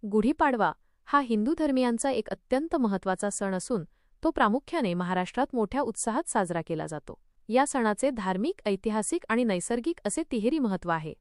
गुढीपाडवा हा हिंदू धर्मियांचा एक अत्यंत महत्त्वाचा सण असून तो प्रामुख्याने महाराष्ट्रात मोठ्या उत्साहात साजरा केला जातो. या सणाचे धार्मिक, ऐतिहासिक आणि नैसर्गिक असे तिहेरी महत्त्व आहे.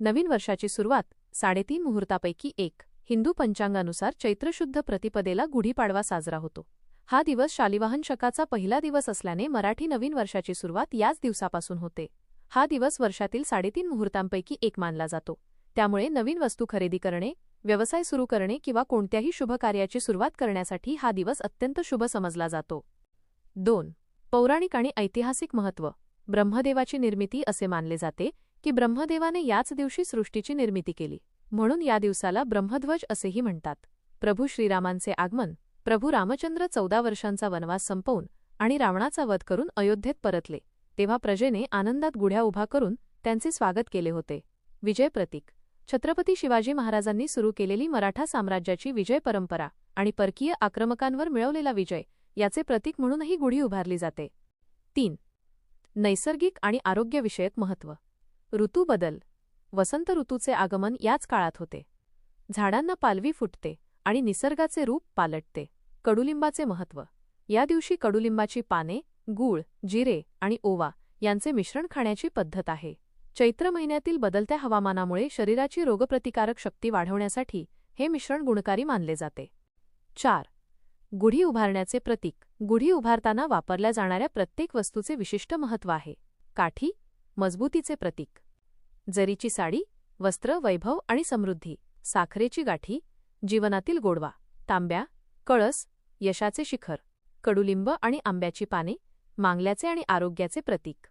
नवीन वर्षाची सुरुवात 3.5 मुहूर्तापैकी एक हिंदू पंचांगानुसार चैत्र शुद्ध प्रतिपदेला गुढीपाडवा साजरा होतो. हा दिवस शालिवाहन शकाचा पहिला दिवस असल्याने मराठी नवीन वर्षाची सुरुवात याच दिवसापासून होते. हा दिवस वर्षातील 3.5 मुहूर्तांपैकी एक मानला जातो. त्यामुळे नवीन वस्तू खरेदी करणे, व्यवसाय सुरू करणे किंवा कोणत्याही शुभ कार्याची सुरुवात करण्यासाठी हा दिवस अत्यंत शुभ समजला जातो. 2. पौराणिक आणि ऐतिहासिक महत्त्व. ब्रह्मदेवाची निर्मिती. असे मानले जाते की ब्रह्मदेवाने याच दिवशी सृष्टीची निर्मिती केली, म्हणून या दिवसाला ब्रह्मध्वज असेही म्हणतात. प्रभू श्रीरामांचे आगमन. प्रभू रामचंद्र 14 वर्षांचा वनवास संपवून आणि रावणाचा वध करून अयोध्येत परतले, तेव्हा प्रजेने आनंदात गुढ्या उभा करून त्यांचे स्वागत केले होते. विजय प्रतीक. छत्रपती शिवाजी महाराजांनी सुरू केलेली मराठा साम्राज्याची विजय परंपरा आणि परकीय आक्रमकांवर मिळवलेला विजय याचे प्रतीक म्हणूनही गुढी उभारली जाते. 3. नैसर्गिक आणि आरोग्यविषयक महत्त्व. ऋतू बदल. वसंत ऋतूचे आगमन याच काळात होते. झाडांना पालवी फुटते आणि निसर्गाचे रूप पालटते. कडुलिंबाचे महत्त्व. या दिवशी कडुलिंबाची पाने, गूळ, जिरे आणि ओवा यांचे मिश्रण खाण्याची पद्धत आहे. चैत्र महिन्यातील बदलत्या हवामानामुळे शरीराची रोगप्रतिकारक शक्ती वाढवण्यासाठी हे मिश्रण गुणकारी मानले जाते. 4. गुढी उभारण्याचे प्रतीक. गुढी उभारताना वापरल्या जाणाऱ्या प्रत्येक वस्तूचे विशिष्ट महत्त्व आहे. काठी, मजबूतीचे प्रतीक. जरीची साडी, वस्त्र, वैभव आणि समृद्धी. साखरेची गाठी, जीवनातील गोडवा. तांब्या, कळस, यशाचे शिखर. कडुलिंब आणि आंब्याची पाने, मांगल्याचे आणि आरोग्याचे प्रतीक.